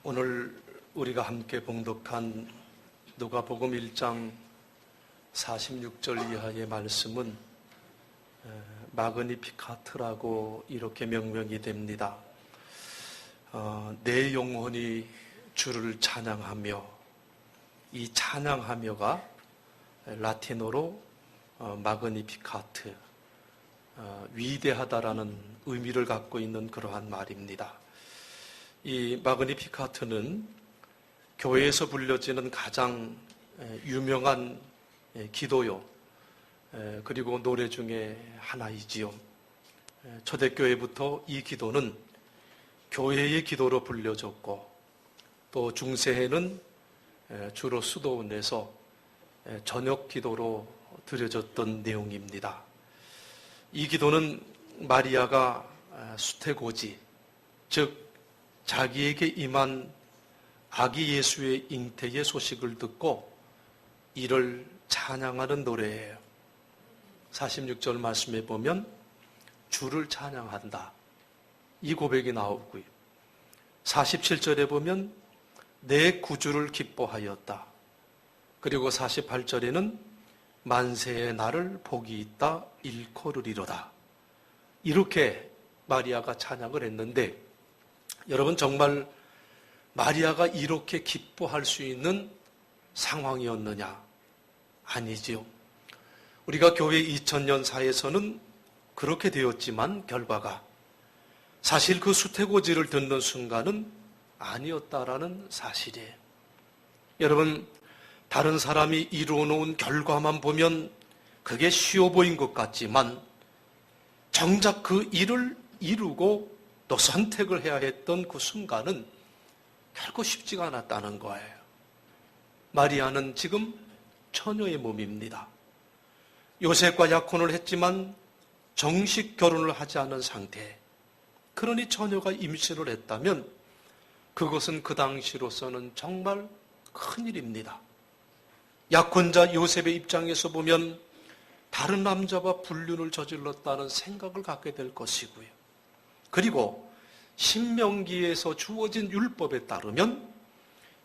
오늘 우리가 함께 봉독한 누가복음 1장 46절 이하의 말씀은 마그니피카트라고 이렇게 명명이 됩니다. 내 영혼이 주를 찬양하며, 이 찬양하며가 라틴어로 마그니피카트, 위대하다라는 의미를 갖고 있는 그러한 말입니다. 이 마그니피카트는 교회에서 불려지는 가장 유명한 기도요, 그리고 노래 중에 하나이지요. 초대교회부터 이 기도는 교회의 기도로 불려졌고, 또 중세에는 주로 수도원에서 저녁 기도로 드려졌던 내용입니다. 이 기도는 마리아가 수태고지, 즉 자기에게 임한 아기 예수의 잉태의 소식을 듣고 이를 찬양하는 노래예요. 46절 말씀에 보면 주를 찬양한다, 이 고백이 나오고요. 47절에 보면 내 구주를 기뻐하였다. 그리고 48절에는 만세의 날을 복이 있다 일컬으리로다. 이렇게 마리아가 찬양을 했는데, 여러분, 정말 마리아가 이렇게 기뻐할 수 있는 상황이었느냐? 아니지요. 우리가 교회 2000년사에서는 그렇게 되었지만 결과가 사실 그 수태고지를 듣는 순간은 아니었다라는 사실이에요. 여러분, 다른 사람이 이루어 놓은 결과만 보면 그게 쉬워 보인 것 같지만 정작 그 일을 이루고 또 선택을 해야 했던 그 순간은 결코 쉽지가 않았다는 거예요. 마리아는 지금 처녀의 몸입니다. 요셉과 약혼을 했지만 정식 결혼을 하지 않은 상태. 그러니 처녀가 임신을 했다면 그것은 그 당시로서는 정말 큰일입니다. 약혼자 요셉의 입장에서 보면 다른 남자와 불륜을 저질렀다는 생각을 갖게 될 것이고요. 그리고 신명기에서 주어진 율법에 따르면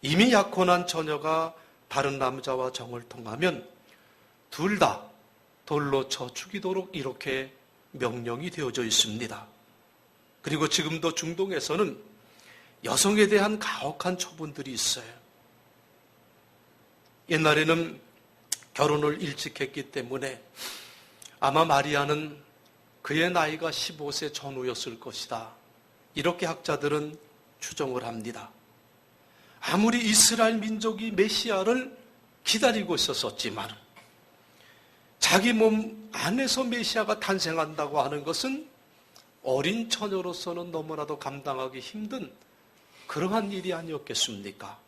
이미 약혼한 처녀가 다른 남자와 정을 통하면 둘 다 돌로 쳐 죽이도록 이렇게 명령이 되어져 있습니다. 그리고 지금도 중동에서는 여성에 대한 가혹한 처분들이 있어요. 옛날에는 결혼을 일찍 했기 때문에 아마 마리아는 그의 나이가 15세 전후였을 것이다, 이렇게 학자들은 추정을 합니다. 아무리 이스라엘 민족이 메시아를 기다리고 있었지만 자기 몸 안에서 메시아가 탄생한다고 하는 것은 어린 처녀로서는 너무나도 감당하기 힘든 그러한 일이 아니었겠습니까?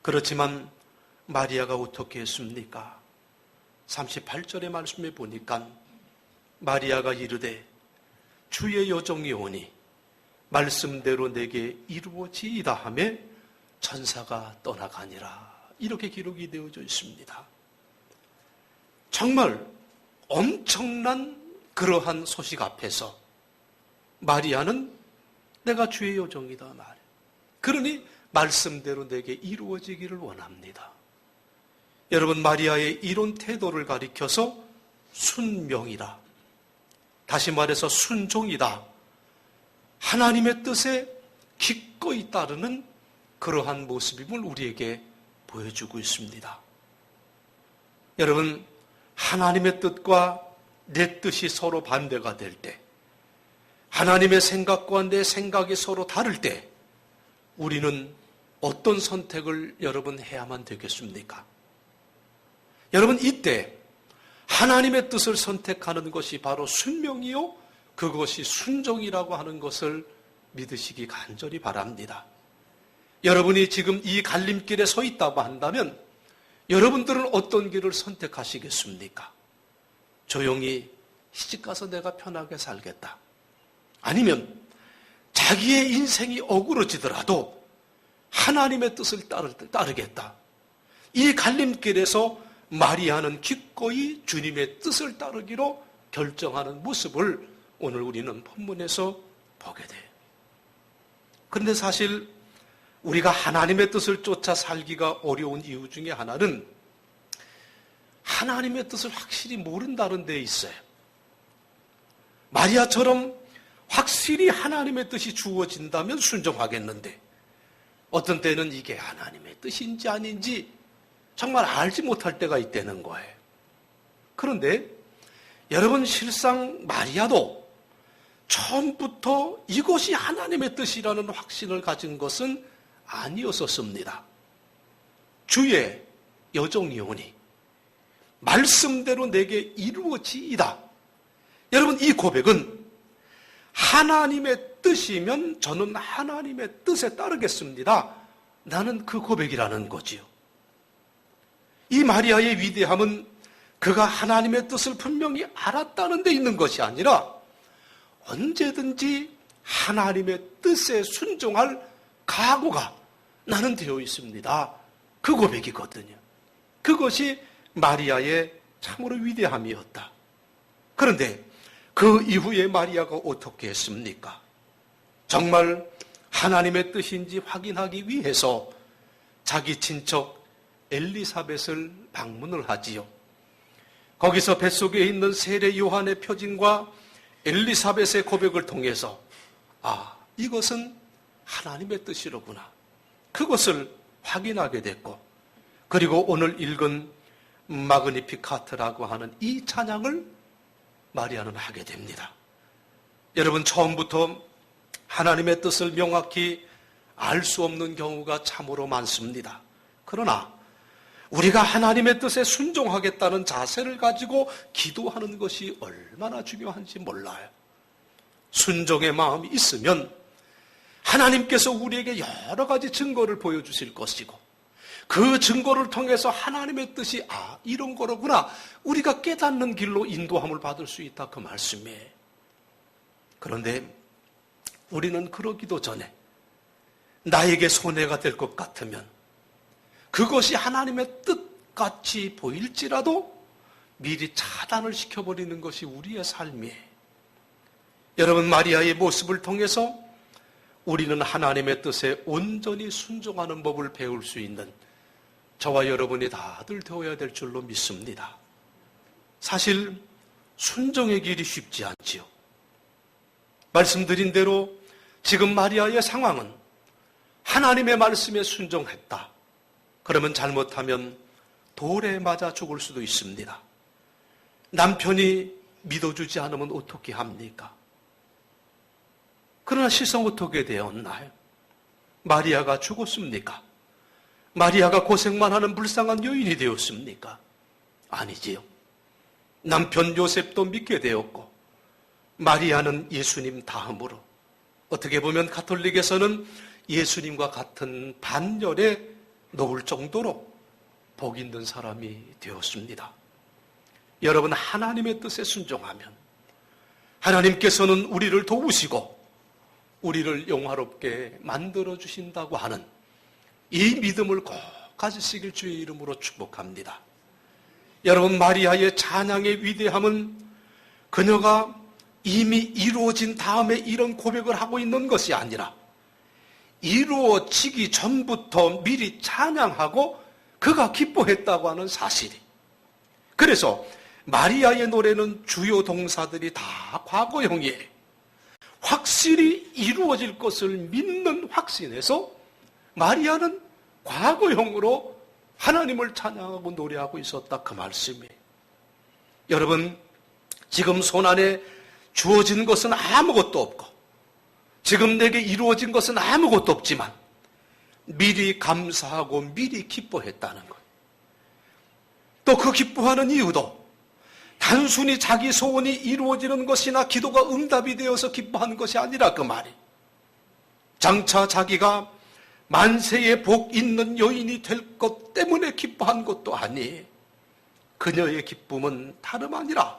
그렇지만 마리아가 어떻게 했습니까? 38절의 말씀에 보니까 마리아가 이르되 주의 여종이 오니 말씀대로 내게 이루어지이다 하며 천사가 떠나가니라, 이렇게 기록이 되어져 있습니다. 정말 엄청난 그러한 소식 앞에서 마리아는 내가 주의 여종이다 말해. 그러니 말씀대로 내게 이루어지기를 원합니다. 여러분, 마리아의 이런 태도를 가리켜서 순명이다, 다시 말해서 순종이다, 하나님의 뜻에 기꺼이 따르는 그러한 모습임을 우리에게 보여주고 있습니다. 여러분, 하나님의 뜻과 내 뜻이 서로 반대가 될 때, 하나님의 생각과 내 생각이 서로 다를 때 우리는 어떤 선택을 여러분 해야만 되겠습니까? 여러분, 이때 하나님의 뜻을 선택하는 것이 바로 순명이요, 그것이 순종이라고 하는 것을 믿으시기 간절히 바랍니다. 여러분이 지금 이 갈림길에 서 있다고 한다면 여러분들은 어떤 길을 선택하시겠습니까? 조용히 시집가서 내가 편하게 살겠다, 아니면 자기의 인생이 어그러지더라도 하나님의 뜻을 따르겠다. 이 갈림길에서 마리아는 기꺼이 주님의 뜻을 따르기로 결정하는 모습을 오늘 우리는 본문에서 보게 돼요. 그런데 사실 우리가 하나님의 뜻을 쫓아 살기가 어려운 이유 중에 하나는 하나님의 뜻을 확실히 모른다는 데 있어요. 마리아처럼 확실히 하나님의 뜻이 주어진다면 순종하겠는데 어떤 때는 이게 하나님의 뜻인지 아닌지 정말 알지 못할 때가 있다는 거예요. 그런데 여러분, 실상 마리아도 처음부터 이것이 하나님의 뜻이라는 확신을 가진 것은 아니었었습니다. 주의 여종이오니 말씀대로 내게 이루어지이다. 여러분, 이 고백은 하나님의 뜻이면 저는 하나님의 뜻에 따르겠습니다. 나는 그 고백이라는 거지요. 이 마리아의 위대함은 그가 하나님의 뜻을 분명히 알았다는 데 있는 것이 아니라 언제든지 하나님의 뜻에 순종할 각오가 나는 되어 있습니다. 그 고백이거든요. 그것이 마리아의 참으로 위대함이었다. 그런데 그 이후에 마리아가 어떻게 했습니까? 정말 하나님의 뜻인지 확인하기 위해서 자기 친척 엘리사벳을 방문을 하지요. 거기서 뱃속에 있는 세례 요한의 표징과 엘리사벳의 고백을 통해서 이것은 하나님의 뜻이로구나. 그것을 확인하게 됐고, 그리고 오늘 읽은 마그니피카트라고 하는 이 찬양을 마리아는 하게 됩니다. 여러분, 처음부터 하나님의 뜻을 명확히 알 수 없는 경우가 참으로 많습니다. 그러나 우리가 하나님의 뜻에 순종하겠다는 자세를 가지고 기도하는 것이 얼마나 중요한지 몰라요. 순종의 마음이 있으면 하나님께서 우리에게 여러 가지 증거를 보여주실 것이고, 그 증거를 통해서 하나님의 뜻이 이런 거로구나, 우리가 깨닫는 길로 인도함을 받을 수 있다, 그 말씀이에요. 그런데 우리는 그러기도 전에 나에게 손해가 될 것 같으면, 그것이 하나님의 뜻같이 보일지라도 미리 차단을 시켜버리는 것이 우리의 삶이에요. 여러분, 마리아의 모습을 통해서 우리는 하나님의 뜻에 온전히 순종하는 법을 배울 수 있는 저와 여러분이 다들 되어야 될 줄로 믿습니다. 사실 순종의 길이 쉽지 않지요. 말씀드린 대로 지금 마리아의 상황은 하나님의 말씀에 순종했다. 그러면 잘못하면 돌에 맞아 죽을 수도 있습니다. 남편이 믿어주지 않으면 어떻게 합니까? 그러나 실상 어떻게 되었나요? 마리아가 죽었습니까? 마리아가 고생만 하는 불쌍한 여인이 되었습니까? 아니지요. 남편 요셉도 믿게 되었고, 마리아는 예수님 다음으로, 어떻게 보면 가톨릭에서는 예수님과 같은 반열에 놓을 정도로 복 있는 사람이 되었습니다. 여러분, 하나님의 뜻에 순종하면 하나님께서는 우리를 도우시고 우리를 영화롭게 만들어주신다고 하는 이 믿음을 꼭 가지시길 주의 이름으로 축복합니다. 여러분, 마리아의 찬양의 위대함은 그녀가 이미 이루어진 다음에 이런 고백을 하고 있는 것이 아니라 이루어지기 전부터 미리 찬양하고 그가 기뻐했다고 하는 사실이. 그래서 마리아의 노래는 주요 동사들이 다 과거형이에요. 확실히 이루어질 것을 믿는 확신에서 마리아는 과거형으로 하나님을 찬양하고 노래하고 있었다, 그 말씀이에요. 여러분, 지금 손안에 주어진 것은 아무것도 없고 지금 내게 이루어진 것은 아무것도 없지만 미리 감사하고 미리 기뻐했다는 거예요. 또 그 기뻐하는 이유도 단순히 자기 소원이 이루어지는 것이나 기도가 응답이 되어서 기뻐하는 것이 아니라 그 말이, 장차 자기가 만세의 복 있는 여인이 될 것 때문에 기뻐한 것도 아니, 그녀의 기쁨은 다름 아니라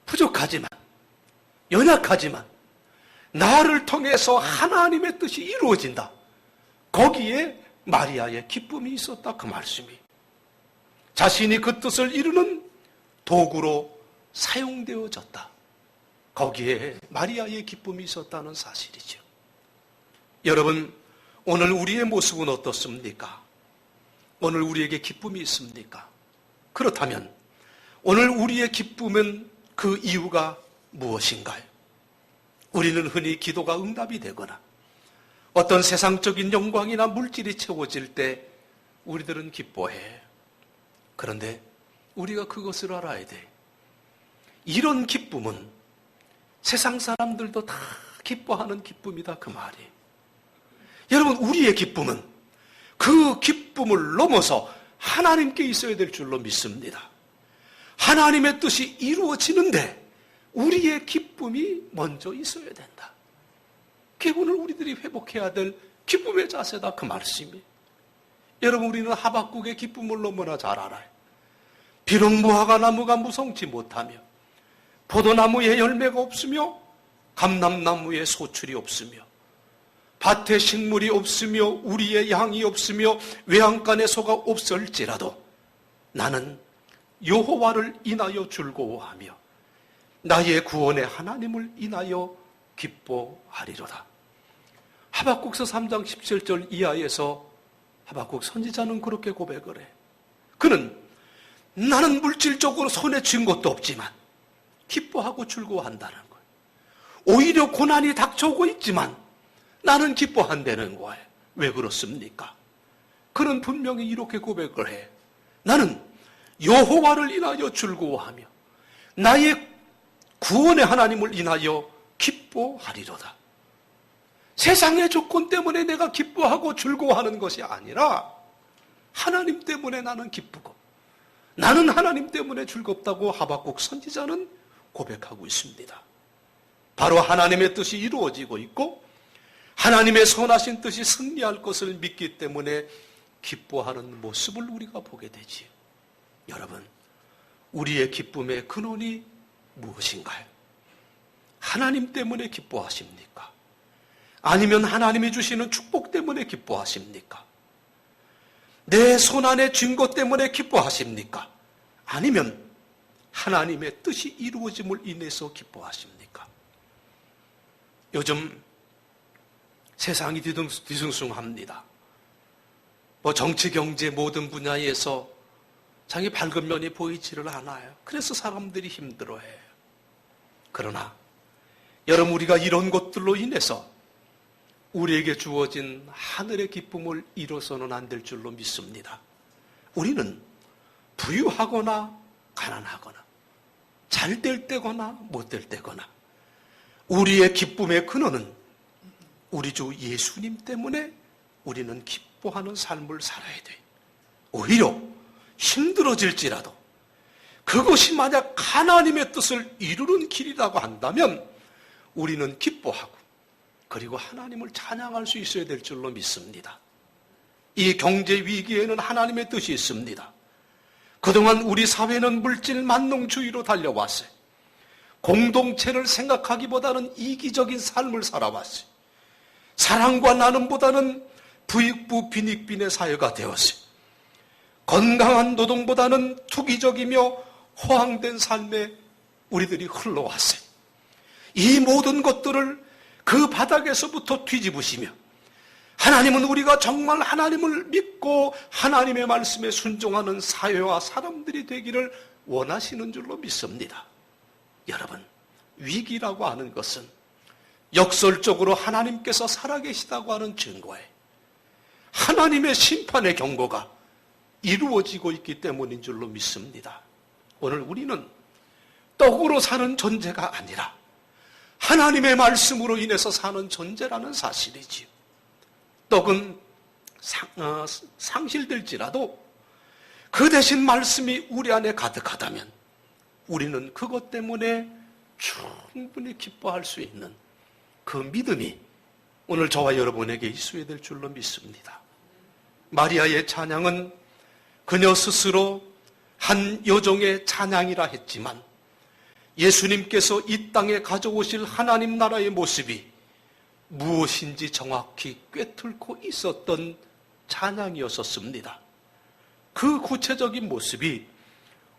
부족하지만, 연약하지만 나를 통해서 하나님의 뜻이 이루어진다, 거기에 마리아의 기쁨이 있었다, 그 말씀이. 자신이 그 뜻을 이루는 도구로 사용되어졌다, 거기에 마리아의 기쁨이 있었다는 사실이죠. 여러분, 오늘 우리의 모습은 어떻습니까? 오늘 우리에게 기쁨이 있습니까? 그렇다면 오늘 우리의 기쁨은 그 이유가 무엇인가요? 우리는 흔히 기도가 응답이 되거나 어떤 세상적인 영광이나 물질이 채워질 때 우리들은 기뻐해. 그런데 우리가 그것을 알아야 돼. 이런 기쁨은 세상 사람들도 다 기뻐하는 기쁨이다, 그 말이. 여러분, 우리의 기쁨은 그 기쁨을 넘어서 하나님께 있어야 될 줄로 믿습니다. 하나님의 뜻이 이루어지는데 우리의 기쁨이 먼저 있어야 된다. 그게 오늘 우리들이 회복해야 될 기쁨의 자세다, 그 말씀이. 여러분, 우리는 하박국의 기쁨을 너무나 잘 알아요. 비록 무화과 나무가 무성치 못하며 포도나무에 열매가 없으며 감람나무에 소출이 없으며 밭에 식물이 없으며 우리의 양이 없으며 외양간에 소가 없을지라도 나는 여호와를 인하여 즐거워하며 나의 구원의 하나님을 인하여 기뻐하리로다. 하박국서 3장 17절 이하에서 하박국 선지자는 그렇게 고백을 해. 그는 나는 물질적으로 손에 쥔 것도 없지만 기뻐하고 즐거워한다는 거예요. 오히려 고난이 닥쳐오고 있지만 나는 기뻐한다는 거예요. 왜 그렇습니까? 그는 분명히 이렇게 고백을 해. 나는 여호와를 인하여 즐거워하며 나의 구원의 하나님을 인하여 기뻐하리로다. 세상의 조건 때문에 내가 기뻐하고 즐거워하는 것이 아니라 하나님 때문에 나는 기쁘고 나는 하나님 때문에 즐겁다고 하박국 선지자는 고백하고 있습니다. 바로 하나님의 뜻이 이루어지고 있고 하나님의 선하신 뜻이 승리할 것을 믿기 때문에 기뻐하는 모습을 우리가 보게 되지요. 여러분, 우리의 기쁨의 근원이 무엇인가요? 하나님 때문에 기뻐하십니까? 아니면 하나님이 주시는 축복 때문에 기뻐하십니까? 내 손안에 쥔 것 때문에 기뻐하십니까? 아니면 하나님의 뜻이 이루어짐을 인해서 기뻐하십니까? 요즘 세상이 뒤숭숭합니다. 정치, 경제 모든 분야에서 자기 밝은 면이 보이지를 않아요. 그래서 사람들이 힘들어해요. 그러나 여러분, 우리가 이런 것들로 인해서 우리에게 주어진 하늘의 기쁨을 잃어서는 안 될 줄로 믿습니다. 우리는 부유하거나 가난하거나 잘 될 때거나 못 될 때거나 우리의 기쁨의 근원은 우리 주 예수님 때문에 우리는 기뻐하는 삶을 살아야 돼. 오히려 힘들어질지라도 그것이 만약 하나님의 뜻을 이루는 길이라고 한다면 우리는 기뻐하고 그리고 하나님을 찬양할 수 있어야 될 줄로 믿습니다. 이 경제 위기에는 하나님의 뜻이 있습니다. 그동안 우리 사회는 물질 만능주의로 달려왔어요. 공동체를 생각하기보다는 이기적인 삶을 살아왔어요. 사랑과 나눔보다는 부익부 빈익빈의 사회가 되었어요. 건강한 노동보다는 투기적이며 허황된 삶에 우리들이 흘러왔어요. 이 모든 것들을 그 바닥에서부터 뒤집으시며 하나님은 우리가 정말 하나님을 믿고 하나님의 말씀에 순종하는 사회와 사람들이 되기를 원하시는 줄로 믿습니다. 여러분, 위기라고 하는 것은 역설적으로 하나님께서 살아계시다고 하는 증거에 하나님의 심판의 경고가 이루어지고 있기 때문인 줄로 믿습니다. 오늘 우리는 떡으로 사는 존재가 아니라 하나님의 말씀으로 인해서 사는 존재라는 사실이지요. 떡은 상실될지라도 그 대신 말씀이 우리 안에 가득하다면 우리는 그것 때문에 충분히 기뻐할 수 있는 그 믿음이 오늘 저와 여러분에게 있어야 될 줄로 믿습니다. 마리아의 찬양은 그녀 스스로 한 여종의 찬양이라 했지만 예수님께서 이 땅에 가져오실 하나님 나라의 모습이 무엇인지 정확히 꿰뚫고 있었던 찬양이었습니다. 그 구체적인 모습이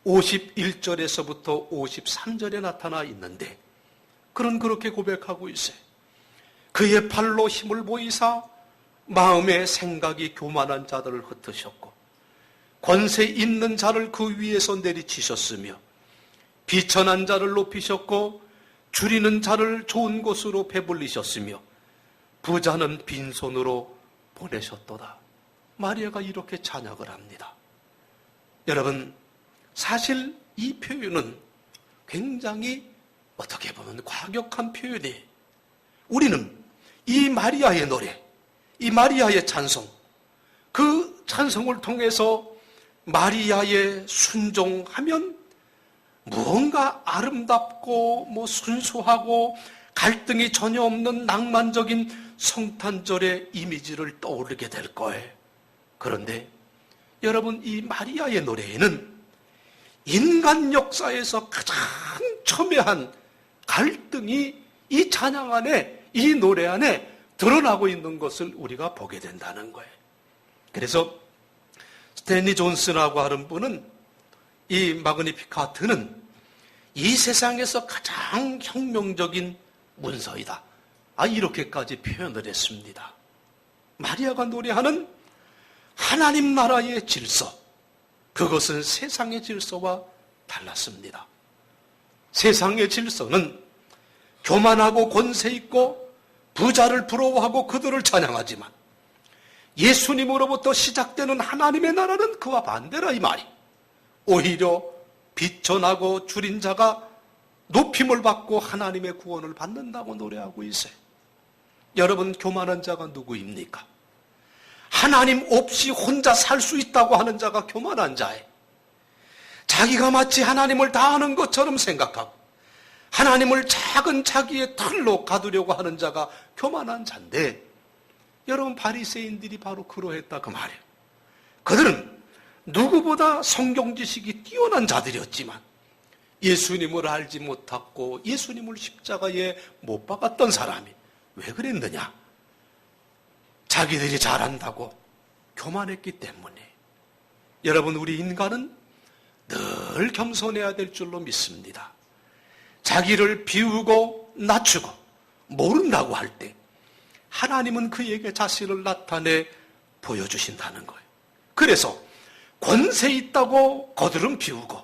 51절에서부터 53절에 나타나 있는데 그는 그렇게 고백하고 있어요. 그의 팔로 힘을 보이사 마음의 생각이 교만한 자들을 흩으셨고 권세 있는 자를 그 위에서 내리치셨으며 비천한 자를 높이셨고 줄이는 자를 좋은 곳으로 배불리셨으며 부자는 빈손으로 보내셨도다. 마리아가 이렇게 찬양을 합니다. 여러분, 사실 이 표현은 굉장히 어떻게 보면 과격한 표현이에요. 우리는 이 마리아의 노래, 이 마리아의 찬송, 그 찬송을 통해서 마리아의 순종하면 무언가 아름답고 순수하고 갈등이 전혀 없는 낭만적인 성탄절의 이미지를 떠오르게 될 거예요. 그런데 여러분, 이 마리아의 노래에는 인간 역사에서 가장 첨예한 갈등이 이 찬양 안에, 이 노래 안에 드러나고 있는 것을 우리가 보게 된다는 거예요. 그래서 스탠리 존슨이라고 하는 분은 이 마그니피카트는 이 세상에서 가장 혁명적인 문서이다. 이렇게까지 표현을 했습니다. 마리아가 노래하는 하나님 나라의 질서, 그것은 세상의 질서와 달랐습니다. 세상의 질서는 교만하고 권세 있고 부자를 부러워하고 그들을 찬양하지만 예수님으로부터 시작되는 하나님의 나라는 그와 반대라 이 말이. 오히려 비천하고 줄인 자가 높임을 받고 하나님의 구원을 받는다고 노래하고 있어요. 여러분, 교만한 자가 누구입니까? 하나님 없이 혼자 살 수 있다고 하는 자가 교만한 자예요. 자기가 마치 하나님을 다 아는 것처럼 생각하고 하나님을 작은 자기의 틀로 가두려고 하는 자가 교만한 자인데, 여러분, 바리새인들이 바로 그러했다 그 말이에요. 그들은 누구보다 성경 지식이 뛰어난 자들이었지만 예수님을 알지 못하고 예수님을 십자가에 못 박았던 사람이 왜 그랬느냐? 자기들이 잘한다고 교만했기 때문에. 여러분, 우리 인간은 늘 겸손해야 될 줄로 믿습니다. 자기를 비우고 낮추고 모른다고 할 때 하나님은 그에게 자신을 나타내 보여주신다는 거예요. 그래서 권세 있다고 거들은 비우고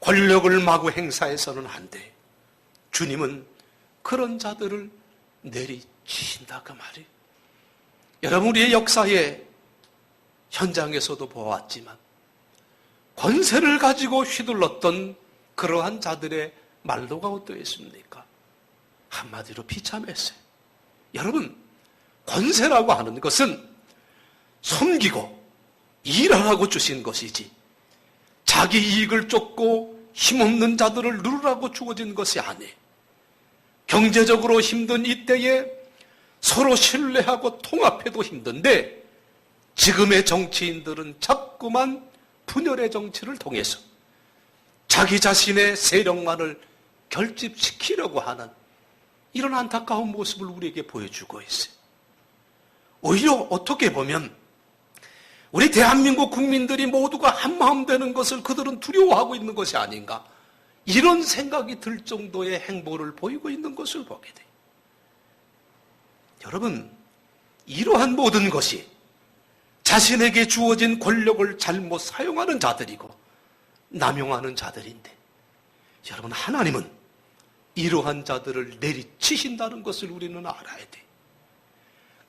권력을 마구 행사해서는 안 돼. 주님은 그런 자들을 내리치신다 그 말이에요. 여러분, 우리의 역사의 현장에서도 보았지만 권세를 가지고 휘둘렀던 그러한 자들의 말도가 어떠했습니까? 한마디로 비참했어요. 여러분, 권세라고 하는 것은 섬기고 일하라고 주신 것이지 자기 이익을 쫓고 힘없는 자들을 누르라고 주어진 것이 아니에요. 경제적으로 힘든 이때에 서로 신뢰하고 통합해도 힘든데 지금의 정치인들은 자꾸만 분열의 정치를 통해서 자기 자신의 세력만을 결집시키려고 하는 이런 안타까운 모습을 우리에게 보여주고 있어요. 오히려 어떻게 보면 우리 대한민국 국민들이 모두가 한마음 되는 것을 그들은 두려워하고 있는 것이 아닌가, 이런 생각이 들 정도의 행보를 보이고 있는 것을 보게 돼요. 여러분, 이러한 모든 것이 자신에게 주어진 권력을 잘못 사용하는 자들이고 남용하는 자들인데, 여러분, 하나님은 이러한 자들을 내리치신다는 것을 우리는 알아야 돼.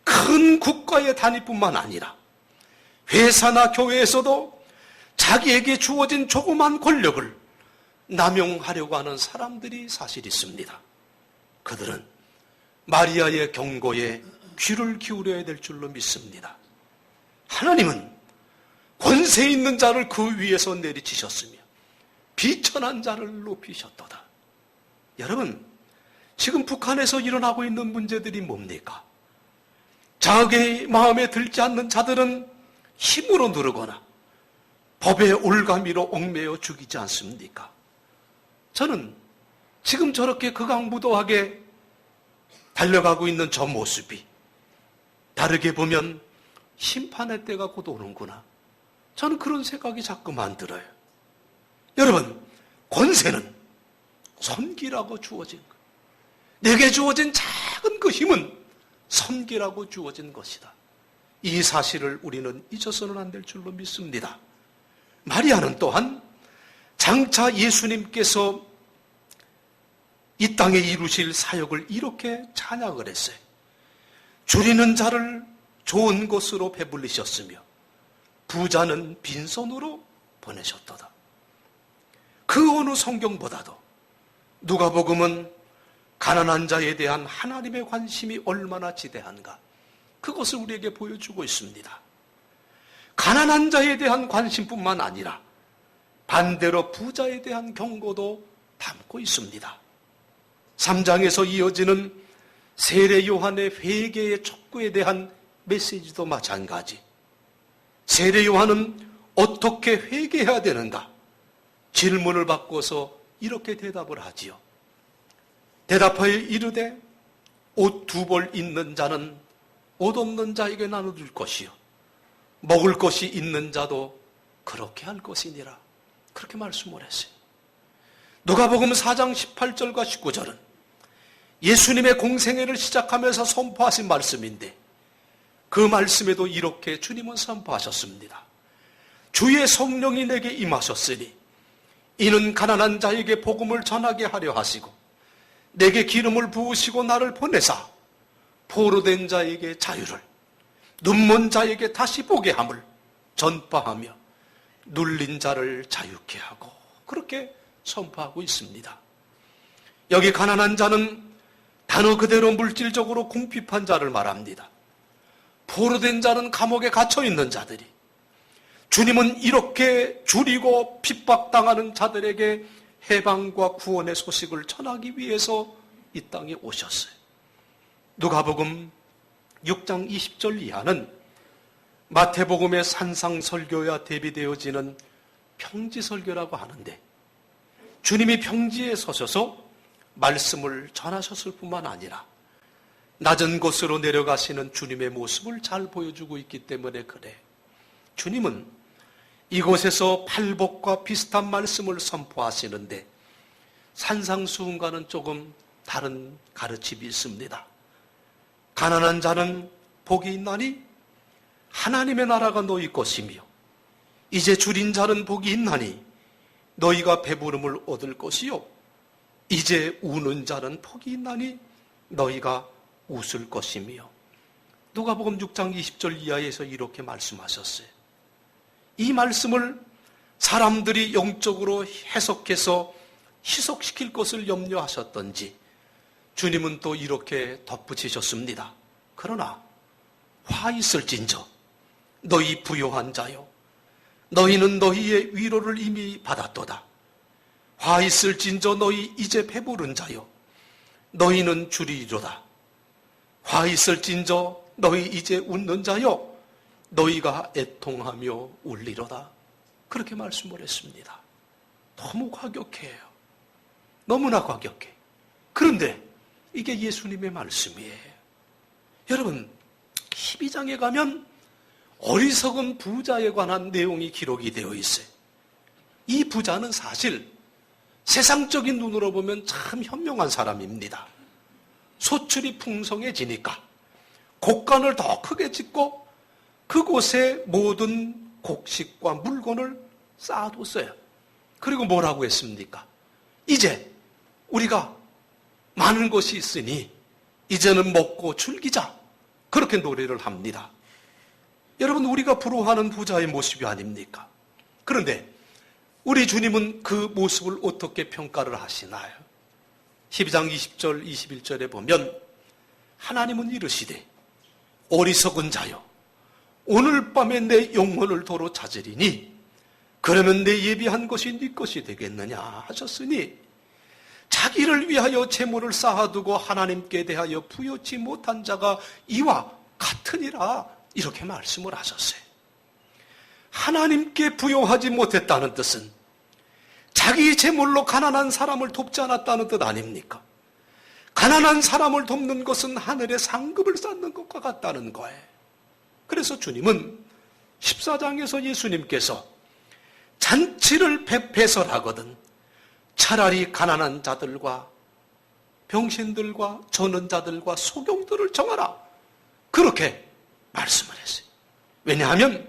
큰 국가의 단위뿐만 아니라 회사나 교회에서도 자기에게 주어진 조그만 권력을 남용하려고 하는 사람들이 사실 있습니다. 그들은 마리아의 경고에 귀를 기울여야 될 줄로 믿습니다. 하나님은 권세 있는 자를 그 위에서 내리치셨으며 비천한 자를 높이셨도다. 여러분, 지금 북한에서 일어나고 있는 문제들이 뭡니까? 자기 마음에 들지 않는 자들은 힘으로 누르거나 법의 올가미로 얽매여 죽이지 않습니까? 저는 지금 저렇게 극악무도하게 달려가고 있는 저 모습이 다르게 보면 심판의 때가 곧 오는구나, 저는 그런 생각이 자꾸만 들어요. 여러분, 권세는 섬기라고 주어진 것, 내게 주어진 작은 그 힘은 섬기라고 주어진 것이다. 이 사실을 우리는 잊어서는 안 될 줄로 믿습니다. 마리아는 또한 장차 예수님께서 이 땅에 이루실 사역을 이렇게 찬양을 했어요. 줄이는 자를 좋은 것으로 배불리셨으며 부자는 빈손으로 보내셨도다. 그 어느 성경보다도 누가복음은 가난한 자에 대한 하나님의 관심이 얼마나 지대한가, 그것을 우리에게 보여주고 있습니다. 가난한 자에 대한 관심뿐만 아니라 반대로 부자에 대한 경고도 담고 있습니다. 3장에서 이어지는 세례 요한의 회개의 촉구에 대한 메시지도 마찬가지. 세례 요한은 어떻게 회개해야 되는가? 질문을 바꿔서 이렇게 대답을 하지요. 대답하여 이르되 옷 2벌 있는 자는 옷 없는 자에게 나눠줄 것이요 먹을 것이 있는 자도 그렇게 할 것이니라. 그렇게 말씀을 했어요. 누가복음 4장 18절과 19절은 예수님의 공생애를 시작하면서 선포하신 말씀인데, 그 말씀에도 이렇게 주님은 선포하셨습니다. 주의 성령이 내게 임하셨으니 이는 가난한 자에게 복음을 전하게 하려 하시고 내게 기름을 부으시고 나를 보내사 포로된 자에게 자유를, 눈먼 자에게 다시 보게 함을 전파하며 눌린 자를 자유케 하고, 그렇게 선포하고 있습니다. 여기 가난한 자는 단어 그대로 물질적으로 궁핍한 자를 말합니다. 포로된 자는 감옥에 갇혀있는 자들이, 주님은 이렇게 줄이고 핍박당하는 자들에게 해방과 구원의 소식을 전하기 위해서 이 땅에 오셨어요. 누가복음 6장 20절 이하는 마태복음의 산상설교와 대비되어지는 평지설교라고 하는데, 주님이 평지에 서셔서 말씀을 전하셨을 뿐만 아니라 낮은 곳으로 내려가시는 주님의 모습을 잘 보여주고 있기 때문에 그래. 주님은 이곳에서 팔복과 비슷한 말씀을 선포하시는데 산상수훈과는 조금 다른 가르침이 있습니다. 가난한 자는 복이 있나니 하나님의 나라가 너희 것이며, 이제 줄인 자는 복이 있나니 너희가 배부름을 얻을 것이요, 이제 우는 자는 복이 있나니 너희가 웃을 것이며. 누가복음 6장 20절 이하에서 이렇게 말씀하셨어요. 이 말씀을 사람들이 영적으로 해석해서 희석시킬 것을 염려하셨던지 주님은 또 이렇게 덧붙이셨습니다. 그러나 화 있을진저 너희 부요한 자요, 너희는 너희의 위로를 이미 받았도다. 화 있을진저 너희 이제 배부른 자요, 너희는 줄이리로다. 화 있을진저 너희 이제 웃는 자요, 너희가 애통하며 울리로다. 그렇게 말씀을 했습니다. 너무 과격해요. 너무나 과격해. 그런데 이게 예수님의 말씀이에요. 여러분, 12장에 가면 어리석은 부자에 관한 내용이 기록이 되어 있어요. 이 부자는 사실 세상적인 눈으로 보면 참 현명한 사람입니다. 소출이 풍성해지니까 곡간을 더 크게 짓고 그곳에 모든 곡식과 물건을 쌓아뒀어요. 그리고 뭐라고 했습니까? 이제 우리가 많은 것이 있으니 이제는 먹고 즐기자. 그렇게 노래를 합니다. 여러분, 우리가 부러워하는 부자의 모습이 아닙니까? 그런데 우리 주님은 그 모습을 어떻게 평가를 하시나요? 12장 20절 21절에 보면 하나님은 이르시되 어리석은 자여, 오늘 밤에 내 영혼을 도로 찾으리니 그러면 내 예비한 것이 네 것이 되겠느냐 하셨으니, 자기를 위하여 재물을 쌓아두고 하나님께 대하여 부여치 못한 자가 이와 같으니라, 이렇게 말씀을 하셨어요. 하나님께 부여하지 못했다는 뜻은 자기 재물로 가난한 사람을 돕지 않았다는 뜻 아닙니까? 가난한 사람을 돕는 것은 하늘의 상급을 쌓는 것과 같다는 거예요. 그래서 주님은 14장에서 예수님께서 잔치를 배설하거든 차라리 가난한 자들과 병신들과 저는 자들과 소경들을 정하라, 그렇게 말씀을 했어요. 왜냐하면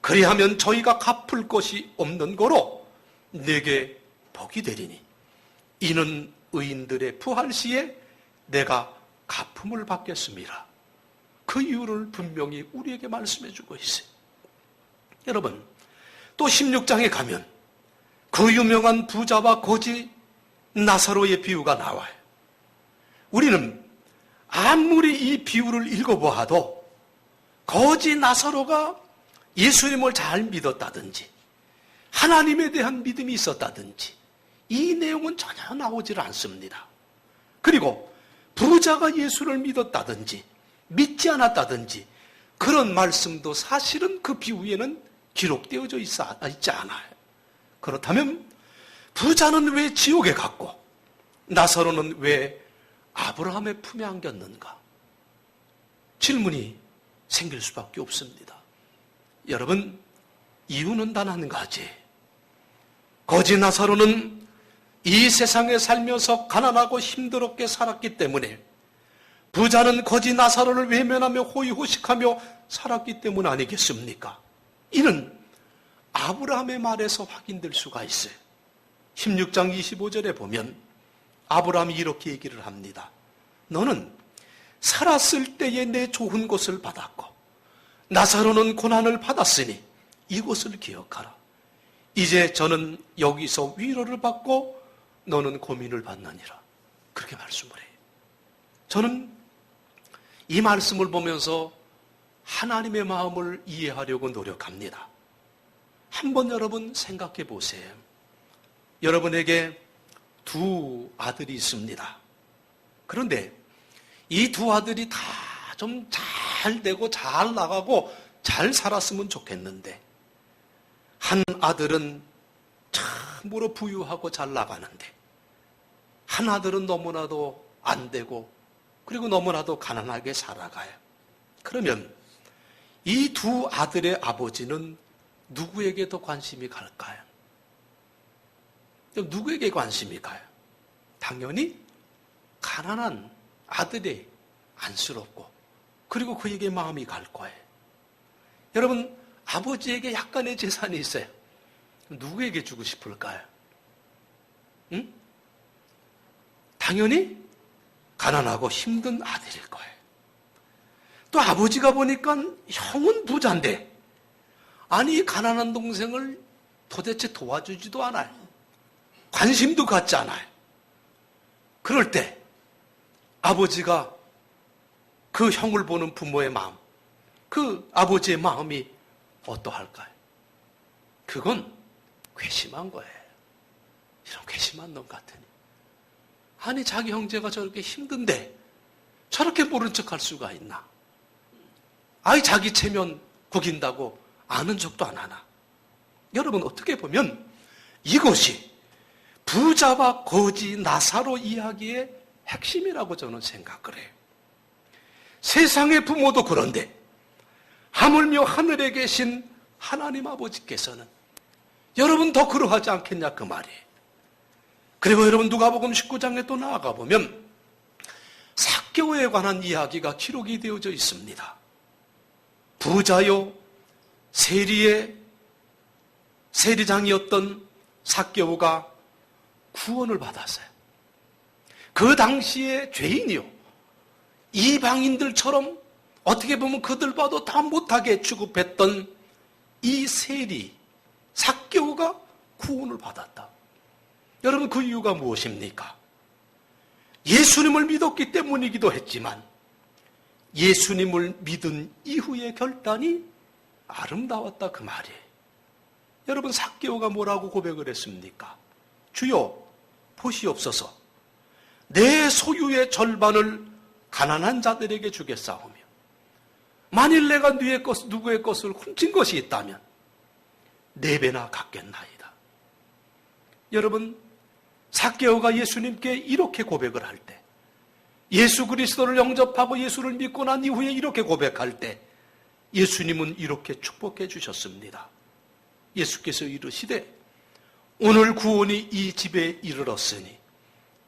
그리하면 저희가 갚을 것이 없는 거로 내게 복이 되리니 이는 의인들의 부활 시에 내가 갚음을 받겠습니다. 그 이유를 분명히 우리에게 말씀해 주고 있어요. 여러분, 또 16장에 가면 그 유명한 부자와 거지 나사로의 비유가 나와요. 우리는 아무리 이 비유를 읽어보아도 거지 나사로가 예수님을 잘 믿었다든지 하나님에 대한 믿음이 있었다든지 이 내용은 전혀 나오질 않습니다. 그리고 부자가 예수를 믿었다든지 믿지 않았다든지 그런 말씀도 사실은 그 비유에는 기록되어져 있지 않아요. 그렇다면 부자는 왜 지옥에 갔고 나사로는 왜 아브라함의 품에 안겼는가? 질문이 생길 수밖에 없습니다. 여러분, 이유는 단 한 가지. 거지 나사로는 이 세상에 살면서 가난하고 힘들었게 살았기 때문에, 부자는 거지 나사로를 외면하며 호의호식하며 살았기 때문 아니겠습니까? 이는 아브라함의 말에서 확인될 수가 있어요. 16장 25절에 보면 아브라함이 이렇게 얘기를 합니다. 너는 살았을 때에 내 좋은 것을 받았고 나사로는 고난을 받았으니 이것을 기억하라. 이제 저는 여기서 위로를 받고 너는 고민을 받느니라. 그렇게 말씀을 해요. 저는 이 말씀을 보면서 하나님의 마음을 이해하려고 노력합니다. 한번 여러분 생각해 보세요. 여러분에게 두 아들이 있습니다. 그런데 이 두 아들이 다 좀 잘 되고 잘 나가고 잘 살았으면 좋겠는데, 한 아들은 참으로 부유하고 잘 나가는데 한 아들은 너무나도 안 되고 그리고 너무나도 가난하게 살아가요. 그러면 이 두 아들의 아버지는 누구에게 더 관심이 갈까요? 누구에게 관심이 가요? 당연히 가난한 아들이 안쓰럽고 그리고 그에게 마음이 갈 거예요. 여러분, 아버지에게 약간의 재산이 있어요. 누구에게 주고 싶을까요? 응? 당연히 가난하고 힘든 아들일 거예요. 또 아버지가 보니까 형은 부자인데 아니 가난한 동생을 도대체 도와주지도 않아요. 관심도 갖지 않아요. 그럴 때 아버지가 그 형을 보는 부모의 마음, 그 아버지의 마음이 어떠할까요? 그건 괘씸한 거예요. 이런 괘씸한 놈 같으니. 아니 자기 형제가 저렇게 힘든데 저렇게 모른 척할 수가 있나? 아이 자기 체면 구긴다고 아는 척도 안 하나? 여러분, 어떻게 보면 이것이 부자와 거지 나사로 이야기의 핵심이라고 저는 생각을 해요. 세상의 부모도 그런데 하물며 하늘에 계신 하나님 아버지께서는 여러분 더 그러하지 않겠냐 그 말이에요. 그리고 여러분 누가복음 19장에 또 나아가 보면 삭개오에 관한 이야기가 기록이 되어져 있습니다. 부자요 세리장이었던 삭개오가 구원을 받았어요. 그 당시에 죄인이요, 이방인들처럼 어떻게 보면 그들 봐도 다 못하게 취급했던 이 세리 삭개오가 구원을 받았다. 여러분, 그 이유가 무엇입니까? 예수님을 믿었기 때문이기도 했지만 예수님을 믿은 이후의 결단이 아름다웠다 그 말이에요. 여러분, 삭개오가 뭐라고 고백을 했습니까? 주여 보시옵소서, 내 소유의 절반을 가난한 자들에게 주겠사오며 만일 내가 누구의 것을 훔친 것이 있다면 4배나 갚겠나이다. 여러분, 삭개오가 예수님께 이렇게 고백을 할 때, 예수 그리스도를 영접하고 예수를 믿고 난 이후에 이렇게 고백할 때 예수님은 이렇게 축복해 주셨습니다. 예수께서 이르시되 오늘 구원이 이 집에 이르렀으니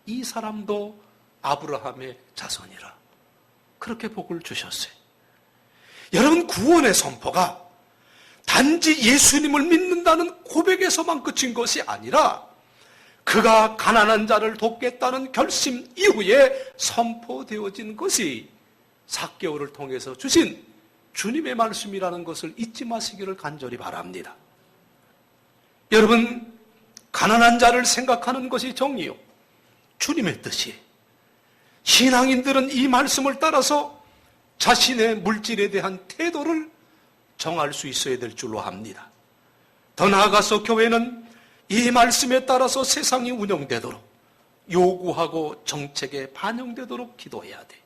이 사람도 아브라함의 자손이라. 그렇게 복을 주셨어요. 여러분, 구원의 선포가 단지 예수님을 믿는다는 고백에서만 그친 것이 아니라 그가 가난한 자를 돕겠다는 결심 이후에 선포되어진 것이 삭개오를 통해서 주신 주님의 말씀이라는 것을 잊지 마시기를 간절히 바랍니다. 여러분, 가난한 자를 생각하는 것이 정의요, 주님의 뜻이. 신앙인들은 이 말씀을 따라서 자신의 물질에 대한 태도를 정할 수 있어야 될 줄로 합니다. 더 나아가서 교회는 이 말씀에 따라서 세상이 운영되도록 요구하고 정책에 반영되도록 기도해야 돼.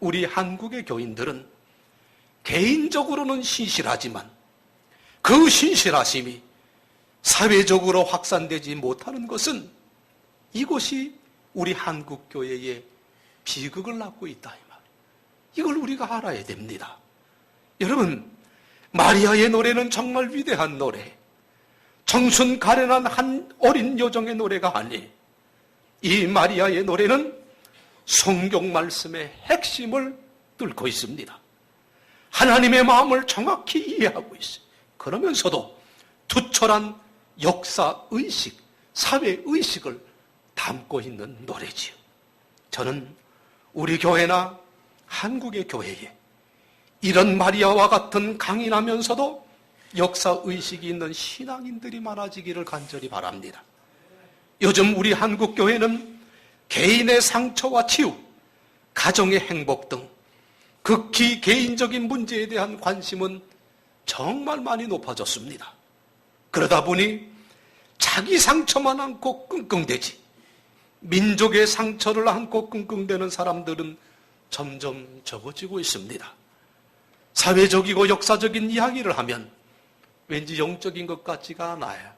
우리 한국의 교인들은 개인적으로는 신실하지만 그 신실하심이 사회적으로 확산되지 못하는 것은 이것이 우리 한국교회의 비극을 낳고 있다, 이 말. 이걸 우리가 알아야 됩니다. 여러분, 마리아의 노래는 정말 위대한 노래, 청순 가련한 한 어린 여종의 노래가 아니, 이 마리아의 노래는 성경 말씀의 핵심을 뚫고 있습니다. 하나님의 마음을 정확히 이해하고 있어요. 그러면서도 투철한 역사의식, 사회의식을 담고 있는 노래지요. 저는 우리 교회나 한국의 교회에 이런 마리아와 같은 강인하면서도 역사의식이 있는 신앙인들이 많아지기를 간절히 바랍니다. 요즘 우리 한국교회는 개인의 상처와 치유, 가정의 행복 등 극히 개인적인 문제에 대한 관심은 정말 많이 높아졌습니다. 그러다 보니 자기 상처만 안고 끙끙대지 민족의 상처를 안고 끙끙대는 사람들은 점점 적어지고 있습니다. 사회적이고 역사적인 이야기를 하면 왠지 영적인 것 같지가 않아요.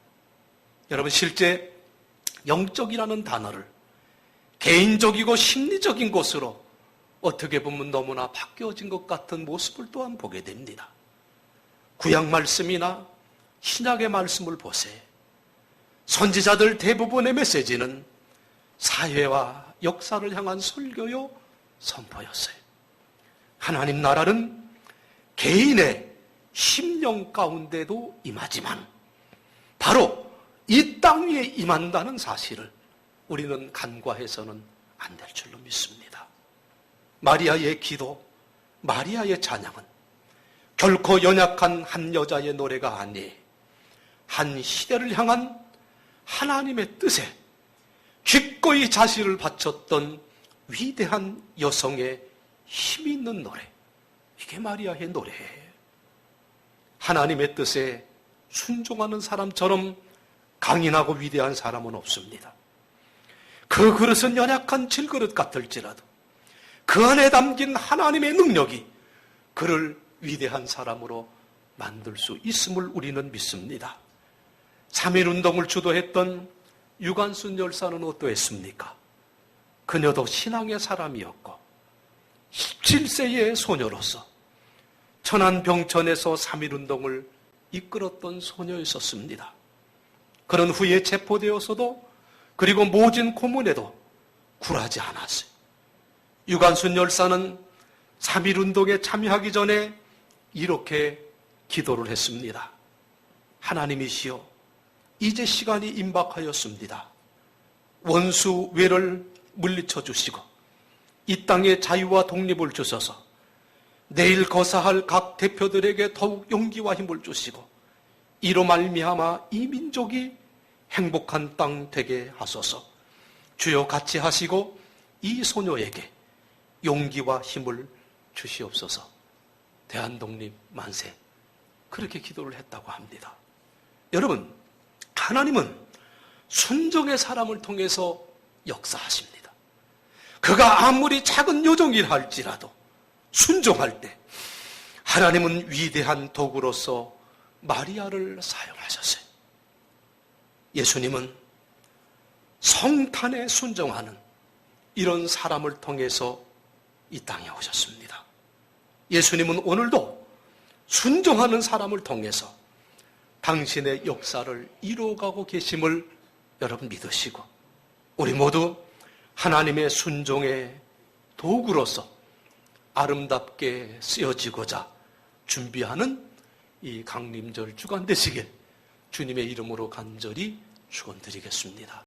여러분, 실제 영적이라는 단어를 개인적이고 심리적인 것으로 어떻게 보면 너무나 바뀌어진 것 같은 모습을 또한 보게 됩니다. 구약 말씀이나 신약의 말씀을 보세요. 선지자들 대부분의 메시지는 사회와 역사를 향한 설교요, 선포였어요. 하나님 나라는 개인의 심령 가운데도 임하지만 바로 이 땅 위에 임한다는 사실을 우리는 간과해서는 안 될 줄로 믿습니다. 마리아의 기도, 마리아의 찬양은 결코 연약한 한 여자의 노래가 아니, 한 시대를 향한 하나님의 뜻에 기꺼이 자신을 바쳤던 위대한 여성의 힘이 있는 노래, 이게 마리아의 노래예요. 하나님의 뜻에 순종하는 사람처럼 강인하고 위대한 사람은 없습니다. 그 그릇은 연약한 질그릇 같을지라도 그 안에 담긴 하나님의 능력이 그를 위대한 사람으로 만들 수 있음을 우리는 믿습니다. 3.1운동을 주도했던 유관순 열사는 어떠했습니까? 그녀도 신앙의 사람이었고 17세의 소녀로서 천안병천에서 3.1운동을 이끌었던 소녀였었습니다. 그런 후에 체포되어서도, 그리고 모진 고문에도 굴하지 않았어요. 유관순 열사는 3.1운동에 참여하기 전에 이렇게 기도를 했습니다. 하나님이시여, 이제 시간이 임박하였습니다. 원수 외를 물리쳐 주시고 이 땅의 자유와 독립을 주셔서 내일 거사할 각 대표들에게 더욱 용기와 힘을 주시고 이로 말미암아 이 민족이 행복한 땅 되게 하소서. 주여 같이 하시고 이 소녀에게 용기와 힘을 주시옵소서. 대한독립 만세. 그렇게 기도를 했다고 합니다. 여러분, 하나님은 순종의 사람을 통해서 역사하십니다. 그가 아무리 작은 요정이라 할지라도 순종할 때 하나님은 위대한 도구로서 마리아를 사용하셨어요. 예수님은 성탄에 순종하는 이런 사람을 통해서 이 땅에 오셨습니다. 예수님은 오늘도 순종하는 사람을 통해서 당신의 역사를 이루어가고 계심을 여러분 믿으시고, 우리 모두 하나님의 순종의 도구로서 아름답게 쓰여지고자 준비하는 이 강림절 주간 되시길 주님의 이름으로 간절히 축원드리겠습니다.